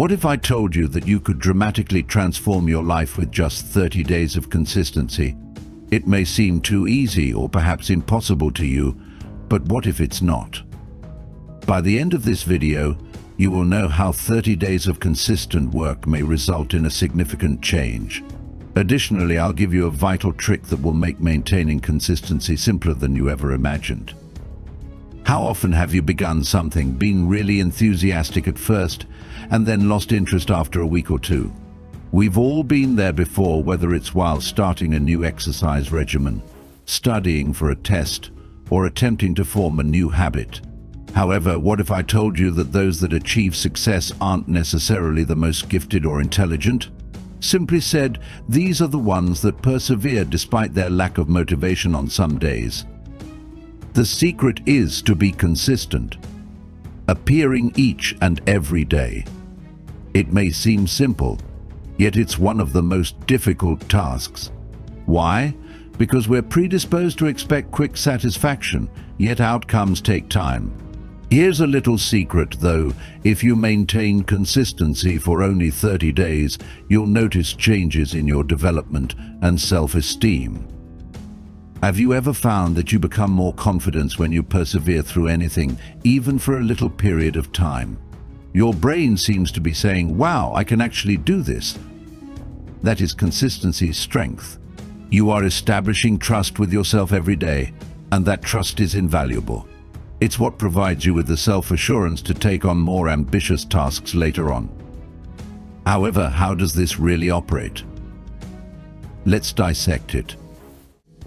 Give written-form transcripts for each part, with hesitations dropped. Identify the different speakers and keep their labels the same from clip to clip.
Speaker 1: What if I told you that you could dramatically transform your life with just 30 days of consistency? It may seem too easy or perhaps impossible to you, but what if it's not? By the end of this video, you will know how 30 days of consistent work may result in a significant change. Additionally, I'll give you a vital trick that will make maintaining consistency simpler than you ever imagined. How often have you begun something, been really enthusiastic at first, and then lost interest after a week or two? We've all been there before, whether it's while starting a new exercise regimen, studying for a test, or attempting to form a new habit. However, what if I told you that those that achieve success aren't necessarily the most gifted or intelligent? Simply said, these are the ones that persevere despite their lack of motivation on some days. The secret is to be consistent, appearing each and every day. It may seem simple, yet it's one of the most difficult tasks. Why? Because we're predisposed to expect quick satisfaction, yet outcomes take time. Here's a little secret though: if you maintain consistency for only 30 days, you'll notice changes in your development and self-esteem. Have you ever found that you become more confident when you persevere through anything, even for a little period of time? Your brain seems to be saying, "Wow, I can actually do this." That is consistency's strength. You are establishing trust with yourself every day, and that trust is invaluable. It's what provides you with the self-assurance to take on more ambitious tasks later on. However, how does this really operate? Let's dissect it.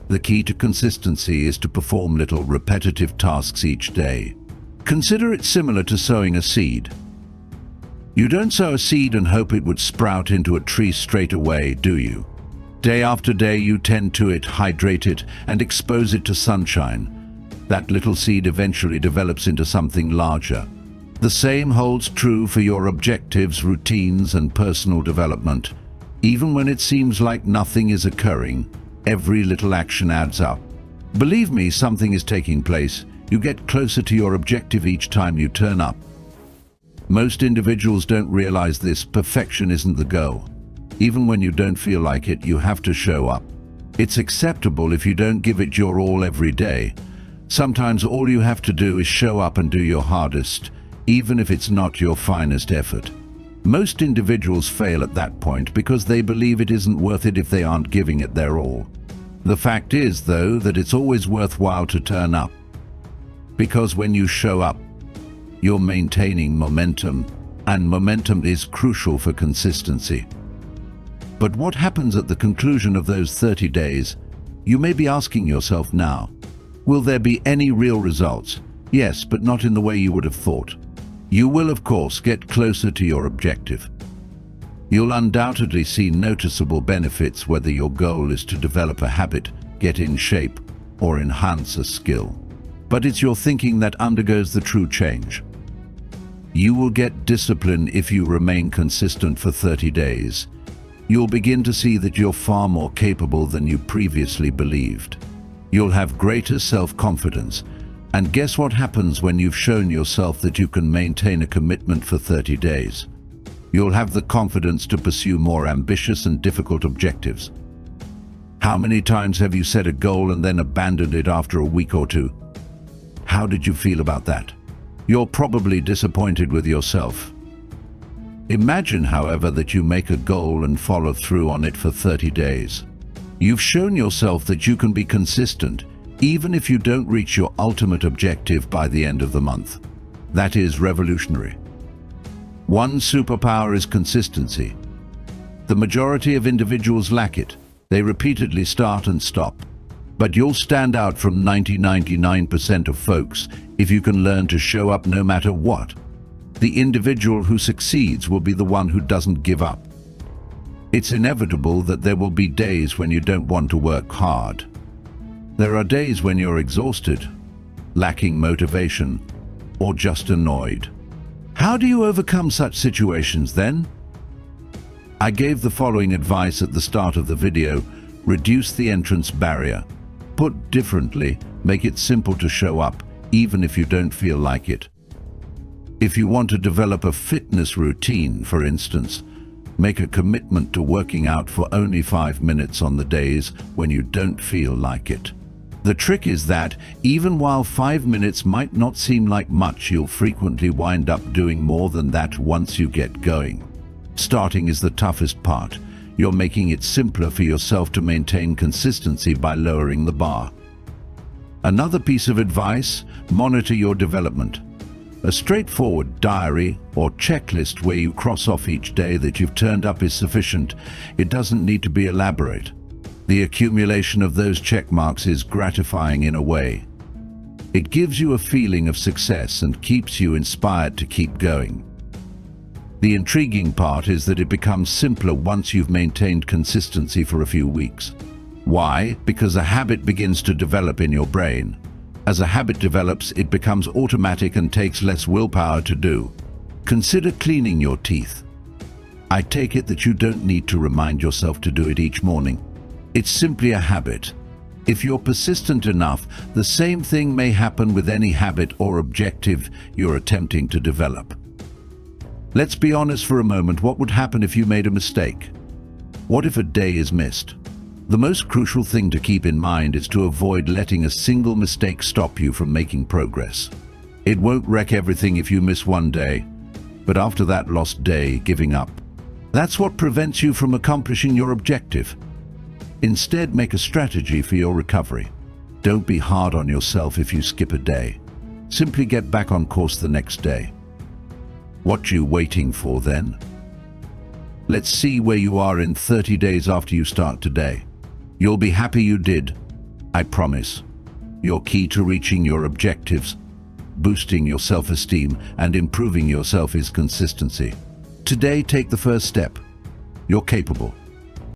Speaker 1: The key to consistency is to perform little repetitive tasks each day. Consider it similar to sowing a seed. You don't sow a seed and hope it would sprout into a tree straight away, do you? Day after day you tend to it, hydrate it, and expose it to sunshine. That little seed eventually develops into something larger. The same holds true for your objectives, routines, and personal development. Even when it seems like nothing is occurring, every little action adds up. Believe me, something is taking place. You get closer to your objective each time you turn up. Most individuals don't realize this. Perfection isn't the goal. Even when you don't feel like it, you have to show up. It's acceptable if you don't give it your all every day. Sometimes all you have to do is show up and do your hardest, even if it's not your finest effort. Most individuals fail at that point because they believe it isn't worth it if they aren't giving it their all. The fact is, though, that it's always worthwhile to turn up. Because when you show up, you're maintaining momentum, and momentum is crucial for consistency. But what happens at the conclusion of those 30 days? You may be asking yourself now, will there be any real results? Yes, but not in the way you would have thought. You will, of course, get closer to your objective. You'll undoubtedly see noticeable benefits, whether your goal is to develop a habit, get in shape, or enhance a skill. But it's your thinking that undergoes the true change. You will get discipline if you remain consistent for 30 days. You'll begin to see that you're far more capable than you previously believed. You'll have greater self-confidence. And guess what happens when you've shown yourself that you can maintain a commitment for 30 days? You'll have the confidence to pursue more ambitious and difficult objectives. How many times have you set a goal and then abandoned it after a week or two? How did you feel about that? You're probably disappointed with yourself. Imagine, however, that you make a goal and follow through on it for 30 days. You've shown yourself that you can be consistent, even if you don't reach your ultimate objective by the end of the month. That is revolutionary. One superpower is consistency. The majority of individuals lack it. They repeatedly start and stop. But you'll stand out from 99% of folks if you can learn to show up no matter what. The individual who succeeds will be the one who doesn't give up. It's inevitable that there will be days when you don't want to work hard. There are days when you're exhausted, lacking motivation, or just annoyed. How do you overcome such situations then? I gave the following advice at the start of the video: reduce the entrance barrier. Put differently, make it simple to show up, even if you don't feel like it. If you want to develop a fitness routine, for instance, make a commitment to working out for only 5 minutes on the days when you don't feel like it. The trick is that, even while 5 minutes might not seem like much, you'll frequently wind up doing more than that once you get going. Starting is the toughest part. You're making it simpler for yourself to maintain consistency by lowering the bar. Another piece of advice: monitor your development. A straightforward diary or checklist where you cross off each day that you've turned up is sufficient. It doesn't need to be elaborate. The accumulation of those check marks is gratifying in a way. It gives you a feeling of success and keeps you inspired to keep going. The intriguing part is that it becomes simpler once you've maintained consistency for a few weeks. Why? Because a habit begins to develop in your brain. As a habit develops, it becomes automatic and takes less willpower to do. Consider cleaning your teeth. I take it that you don't need to remind yourself to do it each morning. It's simply a habit. If you're persistent enough, the same thing may happen with any habit or objective you're attempting to develop. Let's be honest for a moment. What would happen if you made a mistake? What if a day is missed? The most crucial thing to keep in mind is to avoid letting a single mistake stop you from making progress. It won't wreck everything if you miss one day, but after that lost day, giving up. That's what prevents you from accomplishing your objective. Instead, make a strategy for your recovery. Don't be hard on yourself if you skip a day. Simply get back on course the next day. What are you waiting for then? Let's see where you are in 30 days after you start today. You'll be happy you did, I promise. Your key to reaching your objectives, boosting your self-esteem, and improving yourself is consistency. Today, take the first step. You're capable.